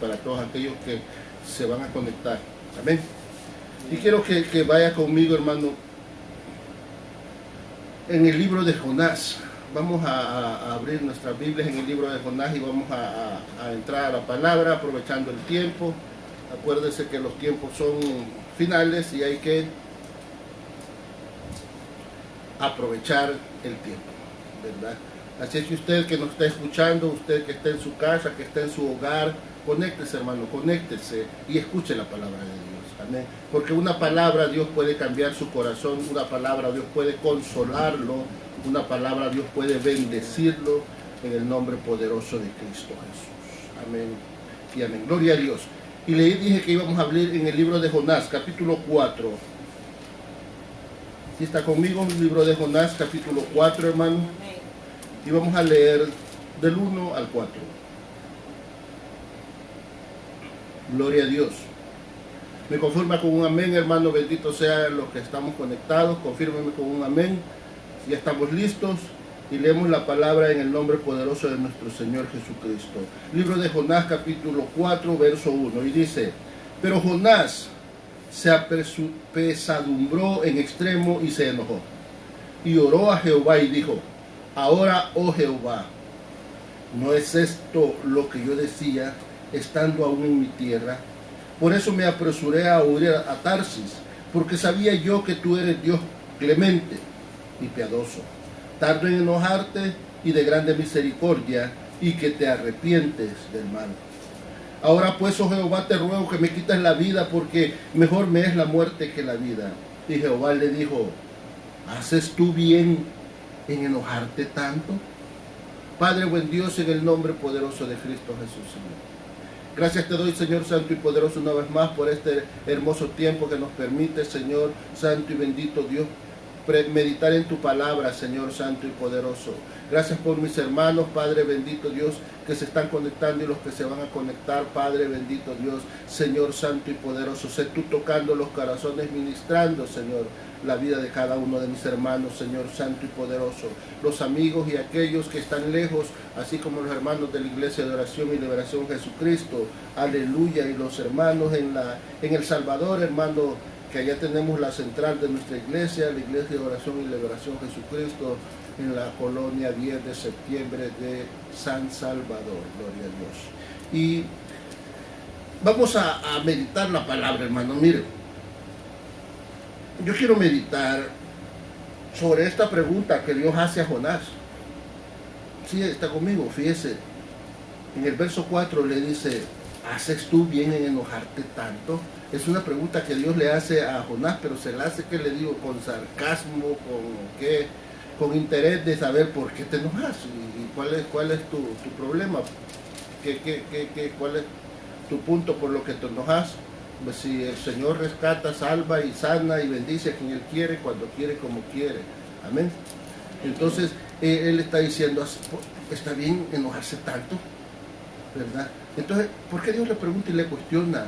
para todos aquellos que se van a conectar. Amén. Y quiero que vaya conmigo, hermano, en el libro de Jonás. Vamos a abrir nuestras Biblias en el libro de Jonás y vamos a entrar a la palabra aprovechando el tiempo. Acuérdese que los tiempos son finales y hay que aprovechar el tiempo, ¿verdad? Así es que usted que nos está escuchando, usted que está en su casa, que está en su hogar, conéctese, hermano, conéctese y escuche la palabra de Dios. Amén. Porque una palabra Dios puede cambiar su corazón, una palabra Dios puede consolarlo, una palabra Dios puede bendecirlo en el nombre poderoso de Cristo Jesús. Amén y amén. Gloria a Dios. Y le dije que íbamos a hablar en el libro de Jonás, capítulo 4. ¿Sí está conmigo? El libro de Jonás, capítulo 4, hermano. Y vamos a leer del 1 al 4. Gloria a Dios. Me confirma con un amén, hermano. Bendito sea los que estamos conectados. Confírmeme con un amén. Ya estamos listos y leemos la palabra en el nombre poderoso de nuestro Señor Jesucristo. Libro de Jonás, capítulo 4, verso 1. Y dice: pero Jonás se apesadumbró en extremo y se enojó. Y oró a Jehová y dijo: ahora, oh Jehová, ¿no es esto lo que yo decía, estando aún en mi tierra? Por eso me apresuré a huir a Tarsis, porque sabía yo que tú eres Dios clemente y piadoso, tardo en enojarte y de grande misericordia, y que te arrepientes del mal. Ahora pues, oh Jehová, te ruego que me quites la vida, porque mejor me es la muerte que la vida. Y Jehová le dijo: ¿haces tú bien en enojarte tanto? Padre buen Dios, en el nombre poderoso de Cristo Jesús, Señor. Gracias te doy, Señor Santo y poderoso, una vez más por este hermoso tiempo que nos permite, Señor Santo y bendito Dios, meditar en tu palabra, Señor Santo y poderoso. Gracias por mis hermanos, Padre bendito Dios, que se están conectando y los que se van a conectar, Padre bendito Dios, Señor Santo y poderoso. Sé tú tocando los corazones, ministrando, Señor, la vida de cada uno de mis hermanos, Señor Santo y poderoso. Los amigos y aquellos que están lejos, así como los hermanos de la Iglesia de Oración y Liberación Jesucristo, aleluya. Y los hermanos en El Salvador, hermano, que allá tenemos la central de nuestra iglesia, la Iglesia de Oración y Liberación Jesucristo, en la colonia 10 de septiembre de San Salvador, gloria a Dios. Y vamos a meditar la palabra, hermano. Mire, yo quiero meditar sobre esta pregunta que Dios hace a Jonás. Sí, está conmigo, fíjese. En el verso 4 le dice: ¿haces tú bien en enojarte tanto? Es una pregunta que Dios le hace a Jonás, pero se la hace, que le digo, con sarcasmo, con interés de saber por qué te enojas y cuál es tu problema, cuál es tu punto por lo que te enojas. Pues si el Señor rescata, salva y sana y bendice a quien Él quiere, cuando quiere, como quiere. Amén. Entonces, Él está diciendo: ¿está bien enojarse tanto? ¿Verdad? Entonces, ¿por qué Dios le pregunta y le cuestiona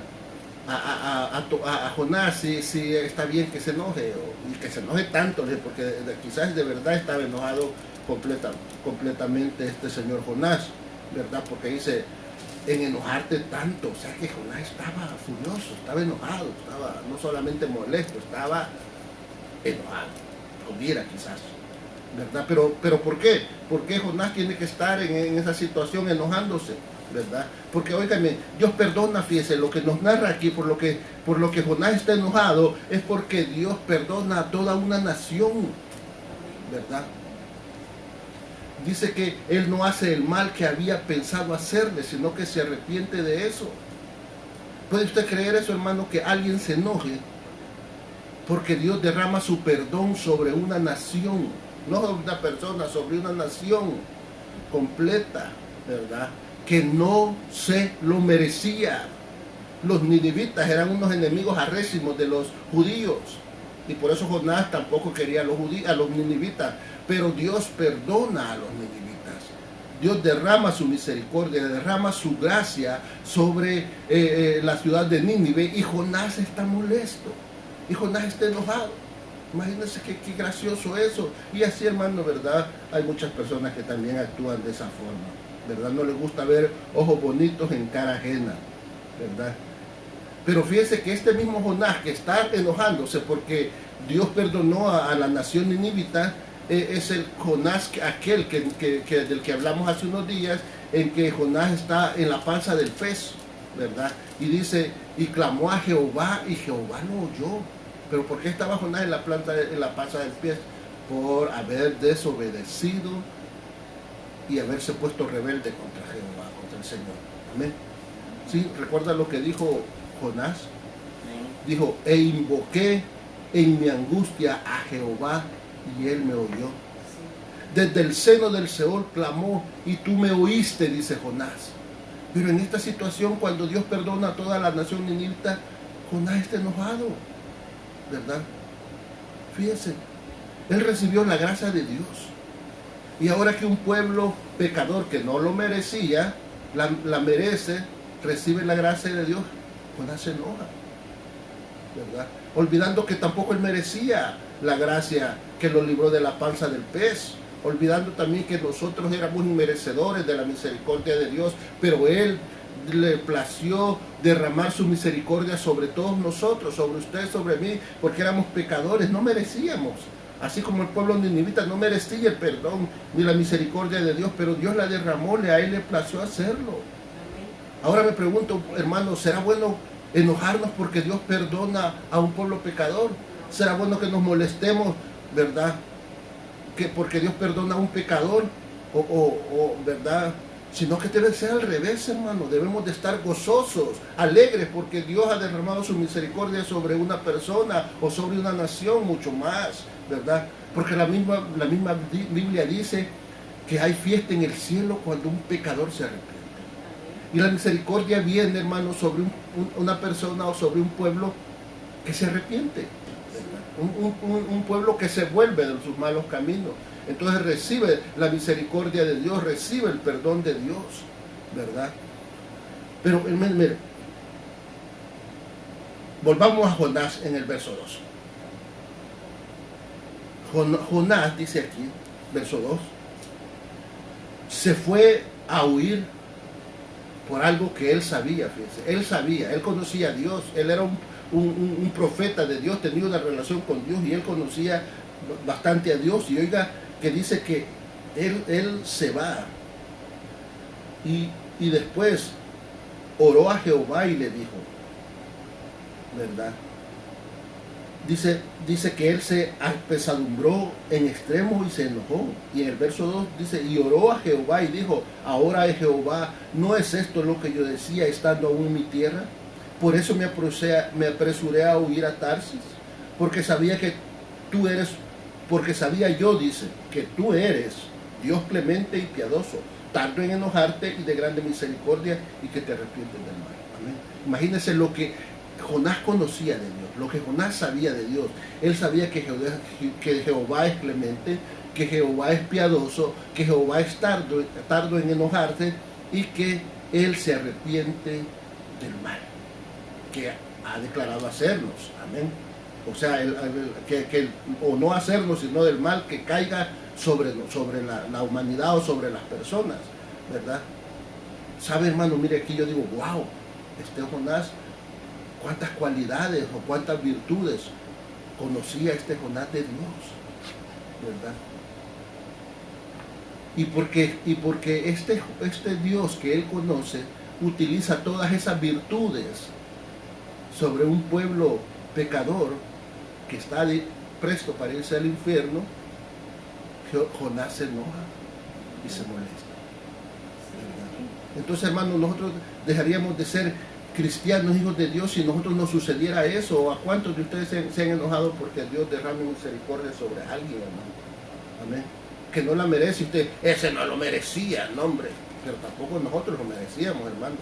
a Jonás si está bien que se enoje, y que se enoje tanto? Porque quizás de verdad estaba enojado completamente este señor Jonás, ¿verdad? Porque dice: en enojarte tanto. O sea que Jonás estaba furioso, estaba enojado, estaba no solamente molesto, estaba enojado, con ira quizás, ¿verdad? Pero ¿por qué? ¿Por qué Jonás tiene que estar en esa situación enojándose? ¿Verdad? Porque, óigame, Dios perdona, fíjese, lo que nos narra aquí, por lo que Jonás está enojado, es porque Dios perdona a toda una nación, ¿verdad? Dice que Él no hace el mal que había pensado hacerle, sino que se arrepiente de eso. ¿Puede usted creer eso, hermano, que alguien se enoje porque Dios derrama su perdón sobre una nación? No sobre una persona, sobre una nación completa, ¿verdad? Que no se lo merecía. Los ninivitas eran unos enemigos arrésimos de los judíos, y por eso Jonás tampoco quería a los ninivitas. Pero Dios perdona a los ninivitas. Dios derrama su misericordia, derrama su gracia sobre la ciudad de Nínive, y Jonás está molesto, y Jonás está enojado. Imagínense qué gracioso eso. Y así, hermano, ¿verdad? Hay muchas personas que también actúan de esa forma, ¿verdad? No les gusta ver ojos bonitos en cara ajena, ¿verdad? Pero fíjese que este mismo Jonás que está enojándose porque Dios perdonó a la nación ninivita, es el Jonás aquel del que hablamos hace unos días, en que Jonás está en la panza del pez, ¿verdad? Y dice, y clamó a Jehová, y Jehová lo oyó. ¿Pero por qué estaba Jonás en la panza del pez? Por haber desobedecido y haberse puesto rebelde contra Jehová, contra el Señor. Amén. ¿Sí? ¿Recuerda lo que dijo Jonás? Dijo, e invoqué en mi angustia a Jehová y él me oyó. Desde el seno del Seol clamó y tú me oíste, dice Jonás. Pero en esta situación, cuando Dios perdona a toda la nación ninivita, Jonás está enojado, ¿verdad? Fíjense, él recibió la gracia de Dios. Y ahora que un pueblo pecador que no lo merecía, la merece, recibe la gracia de Dios, Jonás se enoja, ¿verdad? Olvidando que tampoco él merecía la gracia que lo libró de la panza del pez, olvidando también que nosotros éramos inmerecedores de la misericordia de Dios, pero él le plació derramar su misericordia sobre todos nosotros, sobre usted, sobre mí, porque éramos pecadores, no merecíamos. Así como el pueblo ninivita no merecía el perdón ni la misericordia de Dios, pero Dios la derramó, a él le plació hacerlo. Ahora me pregunto, hermano, ¿será bueno enojarnos porque Dios perdona a un pueblo pecador? ¿Será bueno que nos molestemos, verdad? Que porque Dios perdona a un pecador, ¿verdad? Sino que debe ser al revés, hermano. Debemos de estar gozosos, alegres, porque Dios ha derramado su misericordia sobre una persona o sobre una nación mucho más, ¿verdad? Porque la misma Biblia dice que hay fiesta en el cielo cuando un pecador se arrepiente. Y la misericordia viene, hermano, sobre una persona o sobre un pueblo que se arrepiente. Un pueblo que se vuelve de sus malos caminos. Entonces recibe la misericordia de Dios, recibe el perdón de Dios, ¿verdad? Pero, mire, volvamos a Jonás en el verso 2. Jonás dice aquí, verso 2, se fue a huir por algo que él sabía, fíjense. Él sabía, él conocía a Dios, él era un profeta de Dios, tenía una relación con Dios y él conocía bastante a Dios. Y oiga, que dice que él se va y después oró a Jehová y le dijo, ¿verdad? Dice que él se apesadumbró en extremo y se enojó. Y en el verso 2 dice, y oró a Jehová y dijo, ahora Jehová, ¿no es esto lo que yo decía estando aún en mi tierra? Por eso me apresuré a huir a Tarsis, porque sabía yo, dice, que tú eres Dios clemente y piadoso, tardo en enojarte y de grande misericordia, y que te arrepientes del mal. Amén. Imagínense lo que Jonás conocía de Dios, lo que Jonás sabía de Dios. Él sabía que Jehová es clemente, que Jehová es piadoso, que Jehová es tardo en enojarse y que él se arrepiente del mal que ha declarado hacernos. Amén. O sea, o no hacernos, sino del mal que caiga sobre la humanidad o sobre las personas, ¿verdad? ¿Sabe, hermano? Mire, aquí yo digo, wow, Jonás, cuántas cualidades o cuántas virtudes conocía Jonás de Dios, ¿verdad? Y porque este Dios que él conoce utiliza todas esas virtudes sobre un pueblo pecador que está presto para irse al infierno, Jonás se enoja y se molesta, ¿verdad? Entonces, hermano, nosotros dejaríamos de ser cristianos, hijos de Dios, si a nosotros nos sucediera eso. ¿O a cuántos de ustedes se han enojado porque Dios derrame misericordia sobre alguien, hermano? Amén. Que no la merece usted, ese no lo merecía, no, hombre, pero tampoco nosotros lo merecíamos, hermano,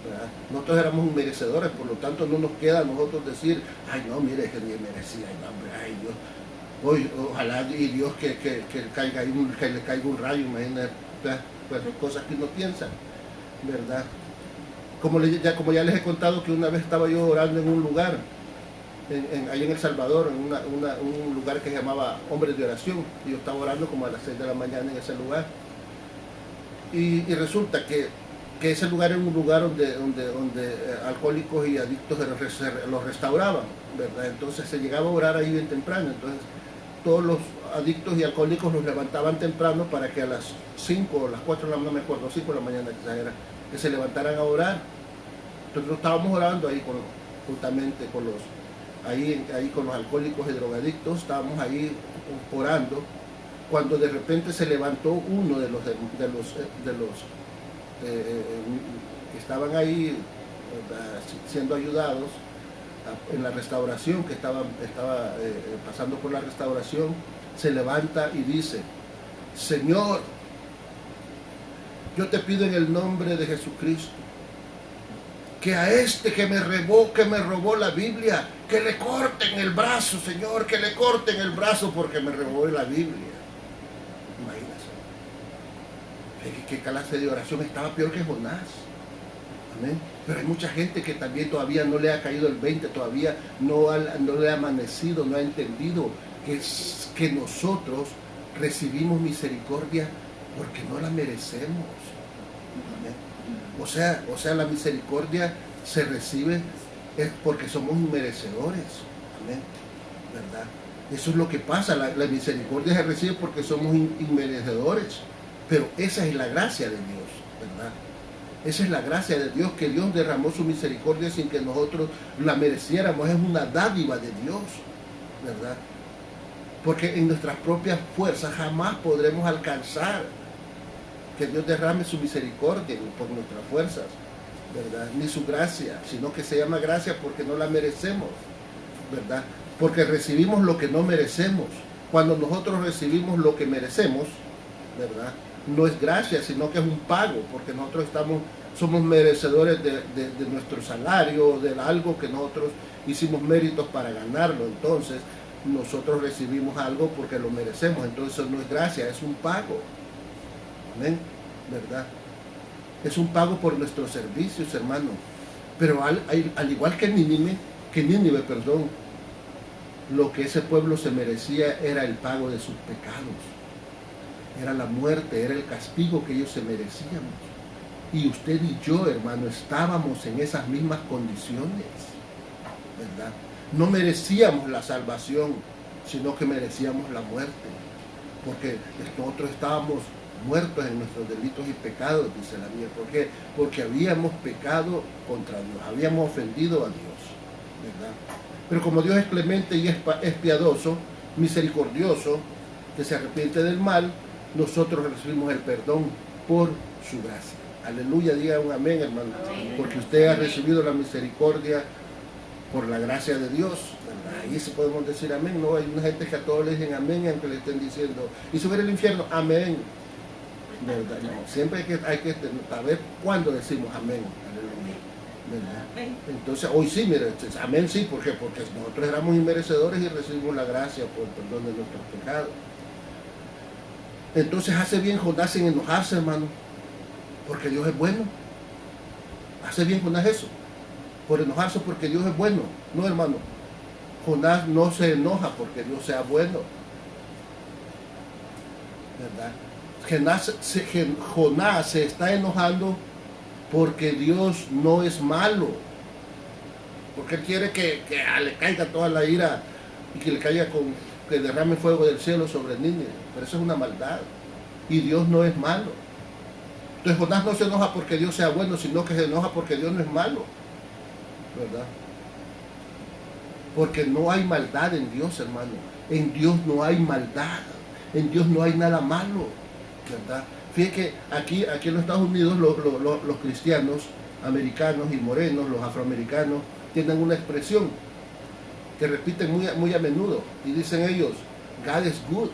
¿verdad? Nosotros éramos merecedores, por lo tanto no nos queda a nosotros decir, ay no, mire que ni merecía, no, hombre, ay Dios, ojalá y Dios que le caiga un rayo, imagínate, pues, cosas que uno piensa, ¿verdad? Como ya les he contado que una vez estaba yo orando en un lugar, ahí en El Salvador, en un lugar que se llamaba Hombres de Oración, y yo estaba orando como a las 6 de la mañana en ese lugar, y resulta que que ese lugar era un lugar donde alcohólicos y adictos los restauraban, ¿verdad? Entonces se llegaba a orar ahí bien temprano. Entonces todos los adictos y alcohólicos los levantaban temprano para que a las 5 o las 4 de la mañana, no me acuerdo, 5 de la mañana quizás era, que se levantaran a orar. Entonces estábamos orando ahí juntamente con ahí con los alcohólicos y drogadictos, estábamos ahí orando, cuando de repente se levantó uno de los que estaban ahí siendo ayudados en la restauración, que estaba pasando por la restauración, se levanta y dice: Señor, yo te pido en el nombre de Jesucristo que a este que me robó la Biblia, que le corten el brazo, Señor, que le corten el brazo porque me robó la Biblia. Imagínate. ¿Qué clase de oración? Estaba peor que Jonás. Amén. Pero hay mucha gente que también todavía no le ha caído el 20, todavía no le ha amanecido, no ha entendido que nosotros recibimos misericordia porque no la merecemos. Amén. O sea, la misericordia se recibe es porque somos inmerecedores. Amén. ¿Verdad? Eso es lo que pasa, la misericordia se recibe porque somos inmerecedores. Pero esa es la gracia de Dios, ¿verdad? Esa es la gracia de Dios, que Dios derramó su misericordia sin que nosotros la mereciéramos. Es una dádiva de Dios, ¿verdad? Porque en nuestras propias fuerzas jamás podremos alcanzar que Dios derrame su misericordia por nuestras fuerzas, ¿verdad? Ni su gracia, sino que se llama gracia porque no la merecemos, ¿verdad? Porque recibimos lo que no merecemos. Cuando nosotros recibimos lo que merecemos, ¿verdad?, no es gracia, sino que es un pago, porque nosotros somos merecedores de nuestro salario, de algo que nosotros hicimos méritos para ganarlo. Entonces nosotros recibimos algo porque lo merecemos. Entonces no es gracia, es un pago. Amén, ¿verdad? Es un pago por nuestros servicios, hermano. Pero al igual que Nínive, lo que ese pueblo se merecía era el pago de sus pecados. Era la muerte, era el castigo que ellos se merecían. Y usted y yo, hermano, estábamos en esas mismas condiciones, ¿verdad? No merecíamos la salvación, sino que merecíamos la muerte. Porque nosotros estábamos muertos en nuestros delitos y pecados, dice la Biblia. ¿Por qué? Porque habíamos pecado contra Dios, habíamos ofendido a Dios, ¿verdad? Pero como Dios es clemente y es piadoso, misericordioso, que se arrepiente del mal, nosotros recibimos el perdón por su gracia. Aleluya, diga un amén, hermano. Porque usted ha recibido la misericordia por la gracia de Dios, ¿verdad? Ahí sí podemos decir amén. No, hay una gente que a todos le dicen amén, aunque le estén diciendo, y subir el infierno, amén, ¿verdad? No, siempre hay que saber cuándo decimos amén. Aleluya, ¿verdad? Entonces, hoy sí, mire, amén sí, ¿por qué? Porque nosotros éramos inmerecedores y recibimos la gracia por el perdón de nuestros pecados. Entonces hace bien Jonás en enojarse, hermano, porque Dios es bueno. Hace bien Jonás eso, por enojarse porque Dios es bueno. No, hermano, Jonás no se enoja porque Dios sea bueno, ¿verdad? Jonás se está enojando porque Dios no es malo, porque Él quiere que le caiga toda la ira y que le caiga que derrame fuego del cielo sobre Nínive. Pero eso es una maldad, y Dios no es malo. Entonces Jonás no se enoja porque Dios sea bueno, sino que se enoja porque Dios no es malo, ¿verdad? Porque no hay maldad en Dios, hermano. En Dios no hay maldad, en Dios no hay nada malo, ¿verdad? Fíjate que aquí en los Estados Unidos los cristianos americanos y morenos, los afroamericanos, tienen una expresión que repiten muy a menudo, y dicen ellos: God is good.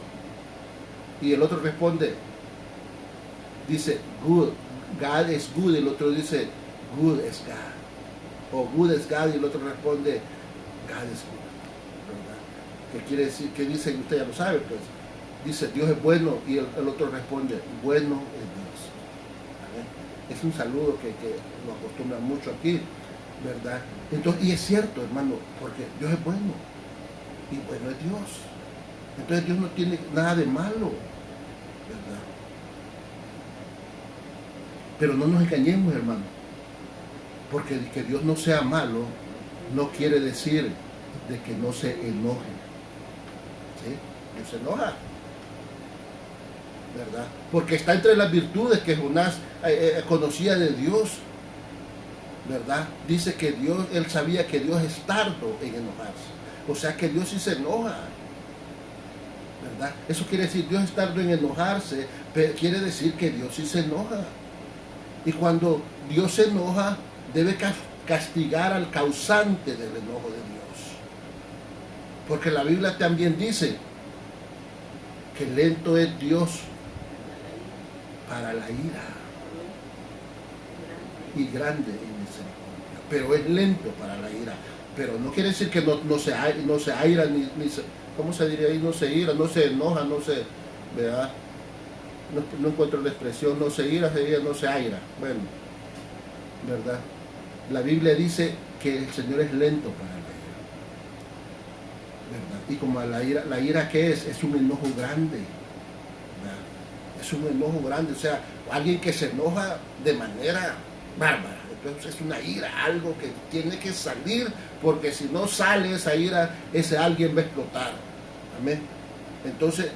Y el otro responde, dice good, God is good, y el otro dice good is God, o good is God, y el otro responde God is good, ¿verdad? ¿Qué quiere decir? ¿Qué dice? Usted ya lo sabe, pues. Dice Dios es bueno, y el otro responde bueno es Dios. ¿Verdad? Es un saludo que lo acostumbran mucho aquí, ¿verdad? Entonces, y es cierto, hermano, porque Dios es bueno y bueno es Dios. Entonces Dios no tiene nada de malo, ¿verdad? Pero no nos engañemos, hermano, porque que Dios no sea malo no quiere decir de que no se enoje. ¿Sí? Dios se enoja, ¿verdad? Porque está entre las virtudes que Jonás conocía de Dios, ¿verdad? Dice que Dios, él sabía que Dios es tardo en enojarse. O sea que Dios sí se enoja, ¿verdad? Eso quiere decir, Dios es tardo en enojarse, pero quiere decir que Dios sí se enoja. Y cuando Dios se enoja, debe castigar al causante del enojo de Dios. Porque la Biblia también dice que lento es Dios para la ira y grande en misericordia. Pero es lento para la ira. Pero no quiere decir que no se aira, ni se, ¿cómo se diría ahí? No se ira, no se enoja, no se, ¿verdad? No encuentro la expresión, no se ira, no se aira. Bueno, ¿verdad? La Biblia dice que el Señor es lento para la ira, ¿verdad? Y como la ira ¿qué es? Es un enojo grande, ¿verdad? Es un enojo grande, o sea, alguien que se enoja de manera bárbara. Entonces es una ira, algo que tiene que salir, porque si no sale esa ira, ese alguien va a explotar. Amén. Entonces,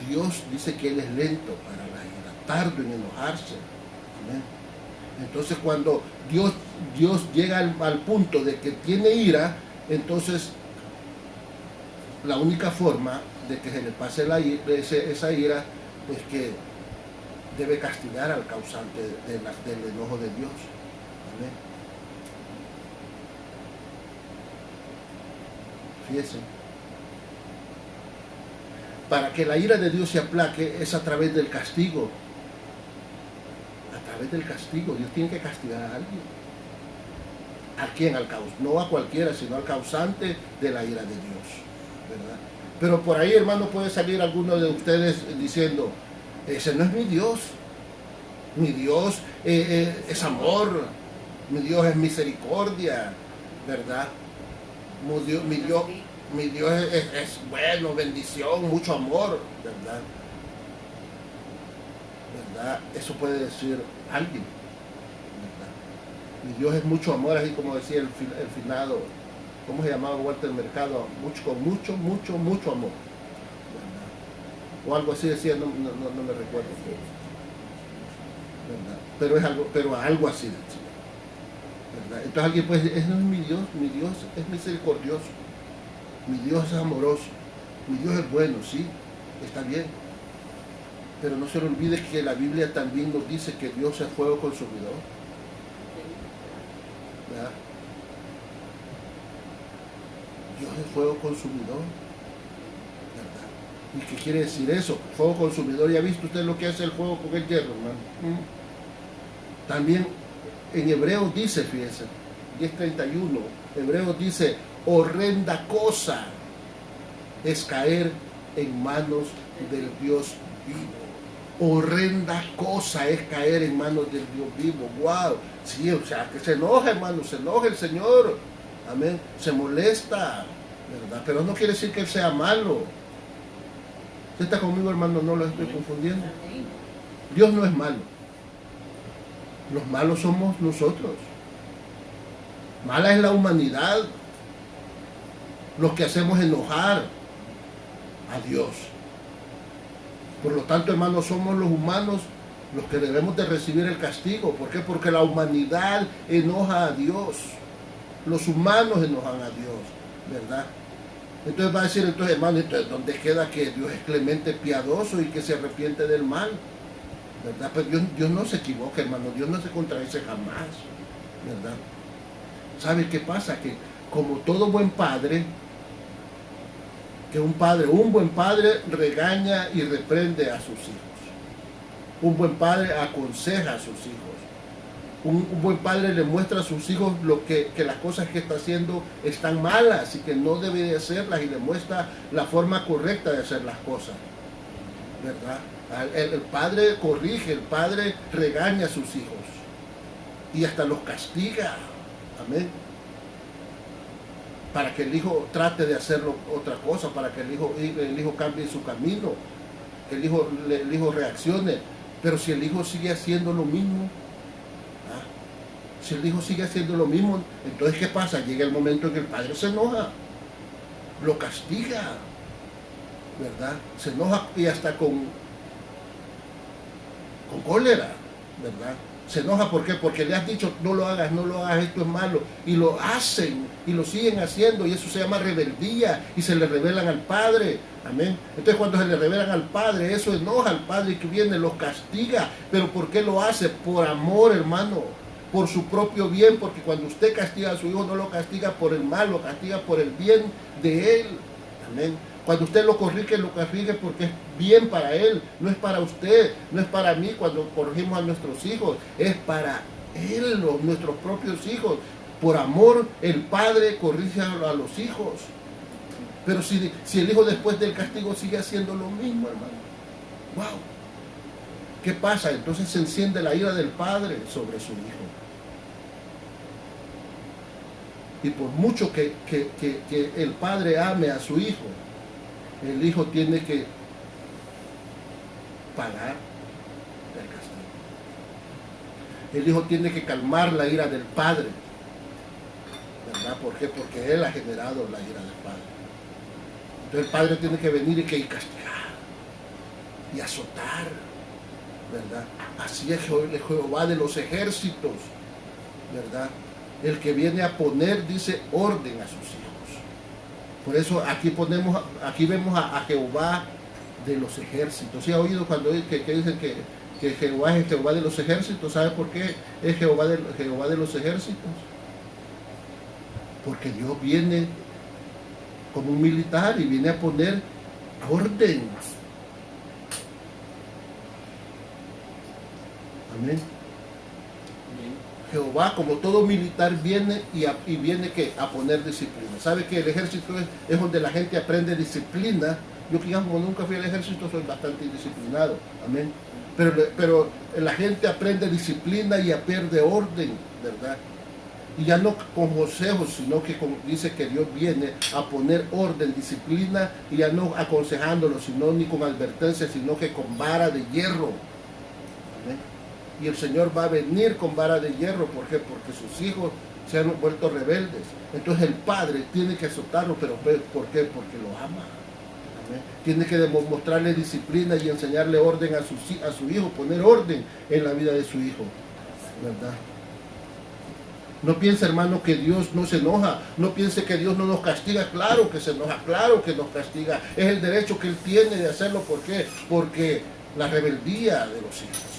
Dios dice que Él es lento para la ira, tardo en enojarse. Amén. Entonces, cuando Dios llega al punto de que tiene ira, entonces la única forma de que se le pase esa ira es que debe castigar al causante del enojo de Dios. Amén. Fíjense. Para que la ira de Dios se aplaque es a través del castigo. A través del castigo. Dios tiene que castigar a alguien. ¿A quién? No a cualquiera, sino al causante de la ira de Dios, ¿verdad? Pero por ahí, hermano, puede salir alguno de ustedes diciendo, ese no es mi Dios. Mi Dios es amor. Mi Dios es misericordia, ¿verdad? Mi Dios es bueno, bendición, mucho amor, ¿verdad? ¿Verdad? Eso puede decir alguien, ¿verdad? Mi Dios es mucho amor, así como decía el finado, ¿cómo se llamaba Walter Mercado? Con mucho amor, ¿verdad? O algo así decía, no me recuerdo, ¿verdad? Pero algo así decía, ¿verdad? Entonces alguien puede decir, ese no es mi Dios es misericordioso. Mi Dios es amoroso, mi Dios es bueno, sí, está bien. Pero no se le olvide que la Biblia también nos dice que Dios es fuego consumidor. ¿Verdad? Dios es fuego consumidor. ¿Verdad? ¿Y qué quiere decir eso? Fuego consumidor, ¿ya ha visto usted lo que hace el fuego con el hierro, hermano? También en Hebreos dice, fíjense, 10:31, Hebreos dice, horrenda cosa es caer en manos del Dios vivo. Horrenda cosa es caer en manos del Dios vivo. Wow. Sí, o sea, que se enoja, hermano, se enoja el Señor. Amén. Se molesta, ¿verdad? Pero no quiere decir que Él sea malo. ¿Usted está conmigo, hermano? No lo estoy confundiendo. Dios no es malo. Los malos somos nosotros. Mala es la humanidad. Los que hacemos enojar a Dios. Por lo tanto, hermanos, somos los humanos los que debemos de recibir el castigo. ¿Por qué? Porque la humanidad enoja a Dios. Los humanos enojan a Dios, ¿verdad? Entonces va a decir, entonces, hermano, entonces, ¿dónde queda que Dios es clemente, piadoso y que se arrepiente del mal? ¿Verdad? Pues Dios no se equivoca, hermano. Dios no se contradice jamás, ¿verdad? ¿Sabe qué pasa? Que como todo buen padre, un buen padre regaña y reprende a sus hijos. Un buen padre aconseja a sus hijos. Un buen padre le muestra a sus hijos que las cosas que está haciendo están malas y que no debe de hacerlas, y le muestra la forma correcta de hacer las cosas, ¿verdad? El padre corrige, el padre regaña a sus hijos y hasta los castiga. Amén. Para que el hijo trate de hacer otra cosa, para que el hijo cambie su camino, que el hijo reaccione. Pero si el hijo sigue haciendo lo mismo, Si el hijo sigue haciendo lo mismo, entonces ¿qué pasa? Llega el momento en que el padre se enoja, lo castiga, ¿verdad? Se enoja y hasta con cólera, ¿verdad? Se enoja, ¿por qué? Porque le has dicho, no lo hagas, esto es malo, y lo hacen, y lo siguen haciendo, y eso se llama rebeldía, y se le rebelan al Padre, amén. Entonces cuando se le rebelan al Padre, eso enoja al Padre que viene, los castiga, pero ¿por qué lo hace? Por amor, hermano, por su propio bien, porque cuando usted castiga a su hijo, no lo castiga por el mal, lo castiga por el bien de él, amén. Cuando usted lo corrige porque es bien para él, no es para usted, no es para mí cuando corregimos a nuestros hijos, es para él, nuestros propios hijos. Por amor, el padre corrige a los hijos. Pero si el hijo después del castigo sigue haciendo lo mismo, hermano, wow, ¿qué pasa? Entonces se enciende la ira del padre sobre su hijo. Y por mucho que el padre ame a su hijo, el hijo tiene que pagar el castigo. El hijo tiene que calmar la ira del padre, ¿verdad? ¿Por qué? Porque él ha generado la ira del padre. Entonces el padre tiene que venir y castigar y azotar, ¿verdad? Así es Jehová de los ejércitos, ¿verdad? El que viene a poner, dice, orden a sus hijos. Por eso aquí vemos a Jehová de los ejércitos. ¿Sí ha oído cuando dicen que Jehová es Jehová de los ejércitos? ¿Sabe por qué es Jehová de los ejércitos? Porque Dios viene como un militar y viene a poner orden. Amén. Jehová, como todo militar, viene y viene a poner disciplina. ¿Sabe que el ejército es donde la gente aprende disciplina? Yo, como nunca fui al ejército, soy bastante indisciplinado. Amén. Pero la gente aprende disciplina y pierde orden, ¿verdad? Y ya no con consejos, sino que dice que Dios viene a poner orden, disciplina, y ya no aconsejándolo, sino ni con advertencia, sino que con vara de hierro. Amén. Y el Señor va a venir con vara de hierro. ¿Por qué? Porque sus hijos se han vuelto rebeldes. Entonces el padre tiene que azotarlo, pero ¿por qué? Porque lo ama. ¿Amén? Tiene que demostrarle disciplina y enseñarle orden a su hijo, poner orden en la vida de su hijo, ¿verdad? No piense, hermano, que Dios no se enoja. No piense que Dios no nos castiga. Claro que se enoja, claro que nos castiga. Es el derecho que Él tiene de hacerlo. ¿Por qué? Porque la rebeldía de los hijos.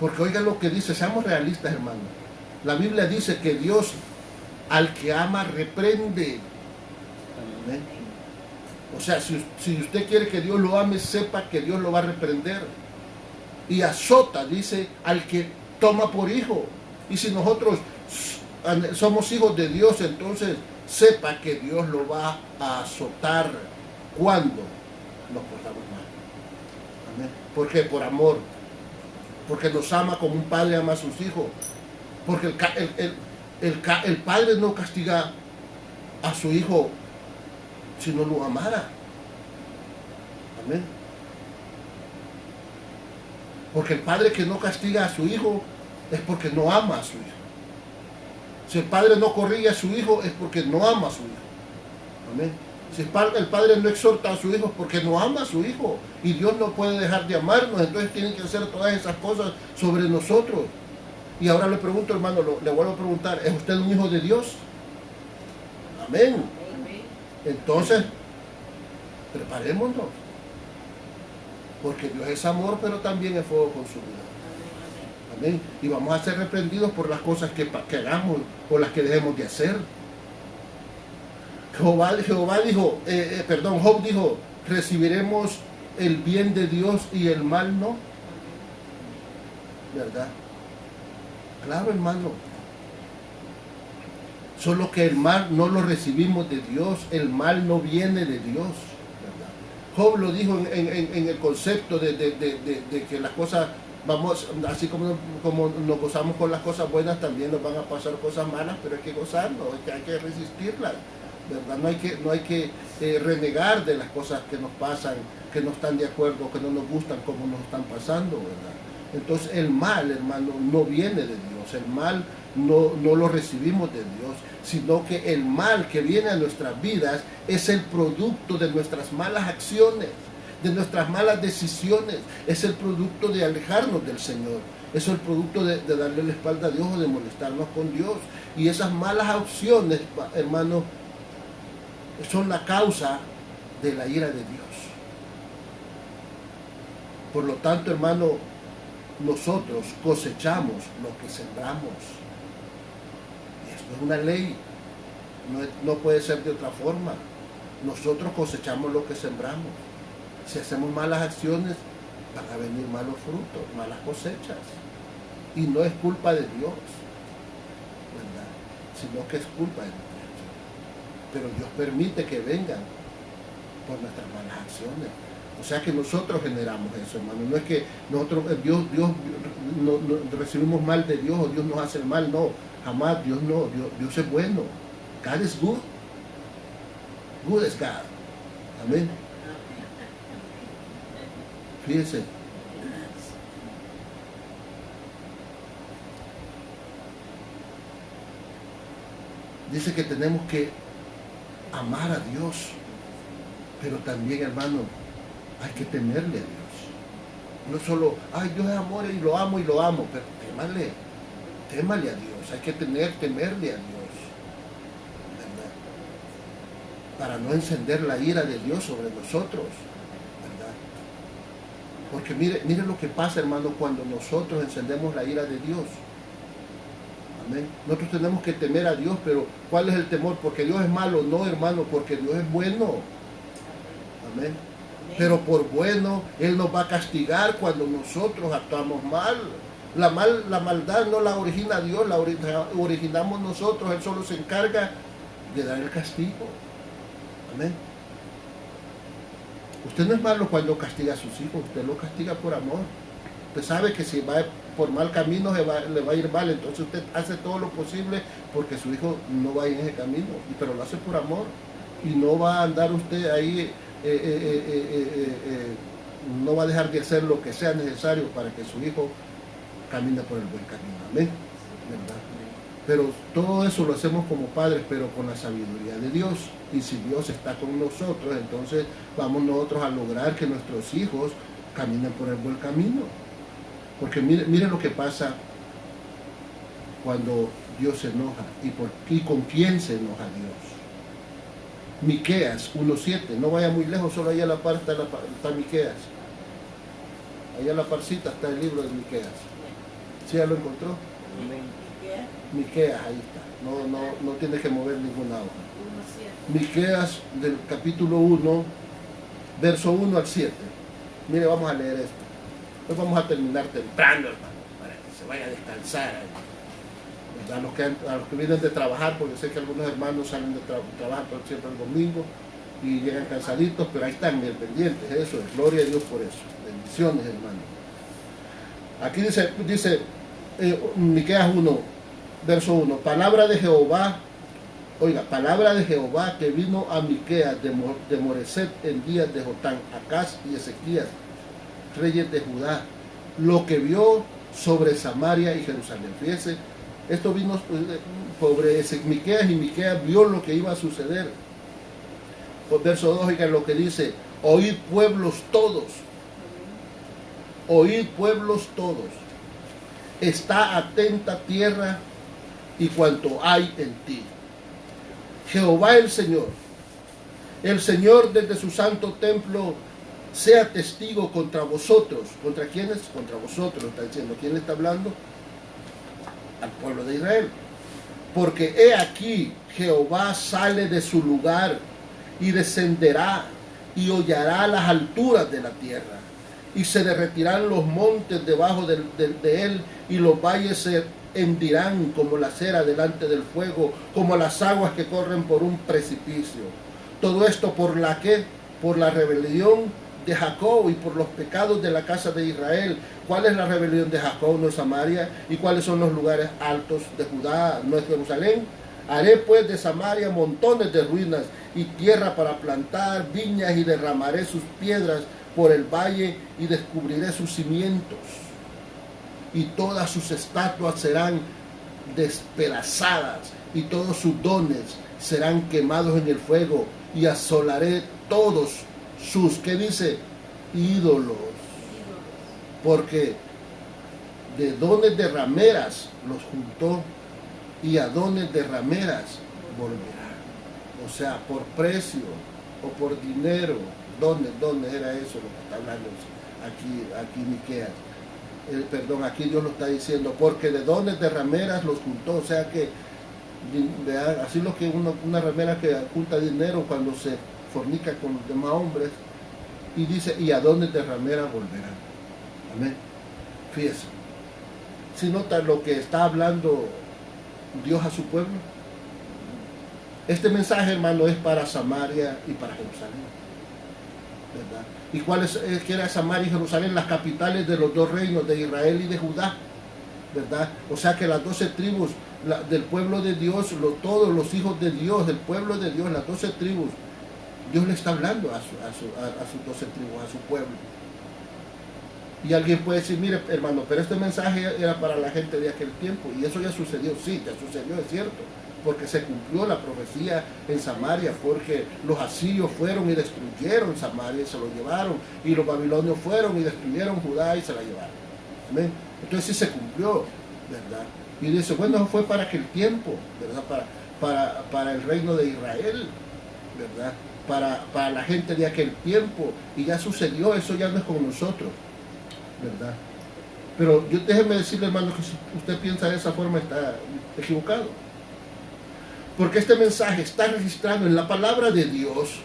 Porque oigan lo que dice, seamos realistas, hermano. La Biblia dice que Dios al que ama reprende. ¿Amén? O sea, si usted quiere que Dios lo ame, sepa que Dios lo va a reprender. Y azota, dice, al que toma por hijo. Y si nosotros somos hijos de Dios, entonces sepa que Dios lo va a azotar cuando nos portamos mal. Amén. ¿Por qué? Por amor. Porque nos ama como un padre ama a sus hijos. Porque el padre no castiga a su hijo si no lo amara. Amén. Porque el padre que no castiga a su hijo es porque no ama a su hijo. Si el padre no corrige a su hijo es porque no ama a su hijo. Amén. Si el padre no exhorta a su hijo es porque no ama a su hijo. Y Dios no puede dejar de amarnos. Entonces tienen que hacer todas esas cosas sobre nosotros. Y ahora le pregunto, hermano, le vuelvo a preguntar, ¿es usted un hijo de Dios? Amén. Entonces, preparémonos. Porque Dios es amor, pero también es fuego consumidor. Amén. Y vamos a ser reprendidos por las cosas que hagamos o las que dejemos de hacer. Job dijo, recibiremos el bien de Dios y el mal no. ¿Verdad? Claro, hermano. Solo que el mal no lo recibimos de Dios, el mal no viene de Dios. ¿Verdad? Job lo dijo en el concepto de que las cosas, vamos, así como nos gozamos con las cosas buenas, también nos van a pasar cosas malas, pero hay que gozarnos, hay que resistirlas. ¿Verdad? No hay que renegar de las cosas que nos pasan, que no están de acuerdo, que no nos gustan como nos están pasando, ¿verdad? Entonces el mal, hermano, no viene de Dios. El mal no lo recibimos de Dios, sino que el mal que viene a nuestras vidas es el producto de nuestras malas acciones, de nuestras malas decisiones. Es el producto de alejarnos del Señor. Es el producto de darle la espalda a Dios o de molestarnos con Dios. Y esas malas acciones, hermano, son la causa de la ira de Dios. Por lo tanto, hermano, nosotros cosechamos lo que sembramos. Y esto es una ley. No puede ser de otra forma. Nosotros cosechamos lo que sembramos. Si hacemos malas acciones, van a venir malos frutos, malas cosechas. Y no es culpa de Dios, ¿verdad? Sino que es culpa de nuestra acción. Pero Dios permite que vengan por nuestras malas acciones. O sea que nosotros generamos eso, hermano. No es que nosotros, Dios no recibimos mal de Dios o Dios nos hace el mal, no. Jamás, Dios no. Dios es bueno. God is good. Good is God. Amén. Fíjense. Dice que tenemos que amar a Dios, pero también, hermano, hay que temerle a Dios. No solo, ay, Dios es amor y lo amo, pero témale a Dios. Hay que temerle a Dios, ¿verdad? Para no encender la ira de Dios sobre nosotros, ¿verdad? Porque mire lo que pasa, hermano, cuando nosotros encendemos la ira de Dios. Amén. Nosotros tenemos que temer a Dios, pero ¿cuál es el temor? ¿Porque Dios es malo? No, hermano, porque Dios es bueno. Amén. Pero por bueno, Él nos va a castigar cuando nosotros actuamos mal. La maldad no la origina Dios, la originamos nosotros. Él solo se encarga de dar el castigo. Amén. Usted no es malo cuando castiga a sus hijos, usted lo castiga por amor. Usted sabe que si va por mal camino le va a ir mal, entonces usted hace todo lo posible porque su hijo no vaya en ese camino, pero lo hace por amor. Y no va a andar usted ahí, no va a dejar de hacer lo que sea necesario para que su hijo camine por el buen camino. Amén. ¿Verdad? Pero todo eso lo hacemos como padres, pero con la sabiduría de Dios. Y si Dios está con nosotros, entonces vamos nosotros a lograr que nuestros hijos caminen por el buen camino. Porque mire lo que pasa cuando Dios se enoja y con quién se enoja Dios. Miqueas 1:7, no vaya muy lejos, solo ahí a la par está Miqueas. Allá a la parcita está el libro de Miqueas. ¿Sí ya lo encontró? Miqueas, ahí está. No tiene que mover ninguna hoja. Miqueas del capítulo 1, verso 1 al 7. Mire, vamos a leer esto. Hoy vamos a terminar temprano, hermano, para que se vaya a descansar. A los que vienen de trabajar, porque sé que algunos hermanos salen de trabajar siempre el domingo y llegan cansaditos, pero ahí están bien pendientes. Eso es, gloria a Dios por eso. Bendiciones, hermano. Aquí dice Miqueas 1, verso 1, palabra de Jehová, oiga, palabra de Jehová que vino a Miqueas de Moreset en días de Jotán, Acaz y Ezequías, reyes de Judá, lo que vio sobre Samaria y Jerusalén. Fíjese, esto vino sobre Miqueas y Miqueas vio lo que iba a suceder. Por verso 2, oigan lo que dice, oíd pueblos todos, está atenta tierra y cuanto hay en ti. Jehová el Señor desde su santo templo sea testigo contra vosotros. ¿Contra quiénes? Contra vosotros, está diciendo. ¿Quién le está hablando? Al pueblo de Israel. Porque he aquí, Jehová sale de su lugar y descenderá y hollará las alturas de la tierra. Y se derretirán los montes debajo de él y los valles se hendirán como la cera delante del fuego, como las aguas que corren por un precipicio. Todo esto por la rebelión de Jacob y por los pecados de la casa de Israel. ¿Cuál es la rebelión de Jacob? No es Samaria. ¿Y cuáles son los lugares altos de Judá? ¿No es Jerusalén? Haré pues de Samaria montones de ruinas y tierra para plantar viñas y derramaré sus piedras por el valle y descubriré sus cimientos. y todas sus estatuas serán despedazadas, y todos sus dones serán quemados en el fuego, y asolaré todos sus, ¿qué dice? Ídolos. Porque de dones de rameras los juntó, y a dones de rameras volverá. O sea, por precio o por dinero. ¿Dónde era eso lo que está hablando aquí Miqueas? Perdón, aquí Dios lo está diciendo, porque de dones de rameras los juntó. O sea que, vean, así lo que una ramera que junta dinero cuando se fornica con los demás hombres, y dice, y a dones de rameras volverán. Amén. Fíjese, si nota lo que está hablando Dios a su pueblo. Este mensaje, hermano, es para Samaria y para Jerusalén, ¿verdad? ¿Y cuáles era Samaria y Jerusalén? Las capitales de los dos reinos, de Israel y de Judá, ¿verdad? O sea que las 12 tribus del pueblo de Dios, todos los hijos de Dios, del pueblo de Dios, las 12 tribus, Dios le está hablando a sus 12 tribus, a su pueblo. Y alguien puede decir, mire hermano, pero este mensaje era para la gente de aquel tiempo, y eso ya sucedió. Sí, ya sucedió, es cierto, porque se cumplió la profecía en Samaria, porque los asirios fueron y destruyeron Samaria y se lo llevaron, y los babilonios fueron y destruyeron Judá y se la llevaron. ¿Amén? Entonces sí se cumplió, ¿verdad? Y dice, bueno, eso fue para aquel tiempo, ¿verdad? Para el reino de Israel, ¿verdad? Para la gente de aquel tiempo, y ya sucedió, eso ya no es con nosotros, ¿verdad? Pero déjeme decirle, hermano, que si usted piensa de esa forma está equivocado, porque este mensaje está registrado en la palabra de Dios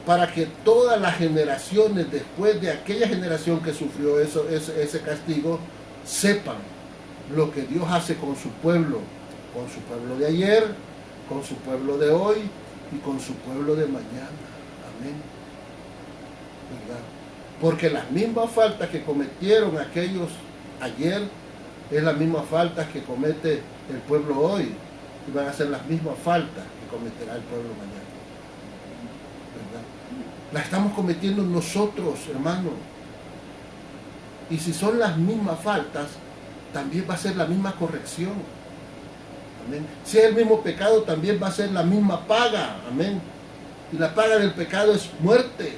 para que todas las generaciones después de aquella generación que sufrió ese castigo sepan lo que Dios hace con su pueblo de ayer, con su pueblo de hoy y con su pueblo de mañana. Amén. ¿Verdad? Porque las mismas faltas que cometieron aquellos ayer es la misma falta que comete el pueblo hoy, y van a ser las mismas faltas que cometerá el pueblo mañana, ¿verdad? Las estamos cometiendo nosotros, hermano, y si son las mismas faltas, también va a ser la misma corrección. Amén. Si es el mismo pecado, también va a ser la misma paga. Amén. Y la paga del pecado es muerte,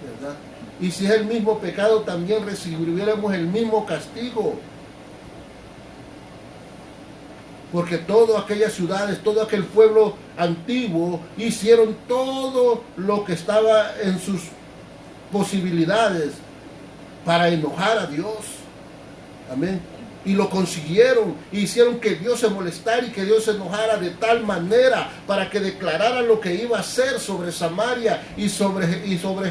¿verdad? Y si es el mismo pecado, también recibiéramos el mismo castigo. Porque todas aquellas ciudades, todo aquel pueblo antiguo, hicieron todo lo que estaba en sus posibilidades para enojar a Dios. Amén. Y lo consiguieron, e hicieron que Dios se molestara y que Dios se enojara de tal manera para que declarara lo que iba a hacer sobre Samaria y sobre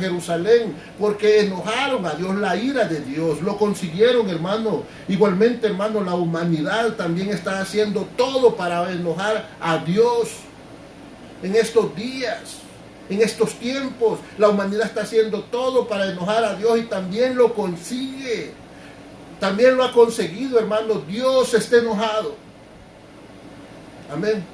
Jerusalén, porque enojaron a Dios, la ira de Dios, lo consiguieron, hermano. Igualmente, hermano, la humanidad también está haciendo todo para enojar a Dios en estos días. En estos tiempos, la humanidad está haciendo todo para enojar a Dios y también lo consigue. También lo ha conseguido, hermano. Dios está enojado. Amén.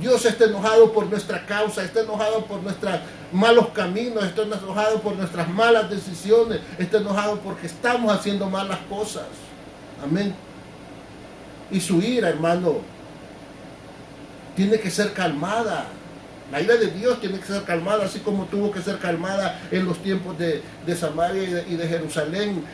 Dios está enojado por nuestra causa, está enojado por nuestros malos caminos, está enojado por nuestras malas decisiones, está enojado porque estamos haciendo malas cosas. Amén. Y su ira, hermano, tiene que ser calmada. La ira de Dios tiene que ser calmada, así como tuvo que ser calmada en los tiempos de Samaria y de Jerusalén.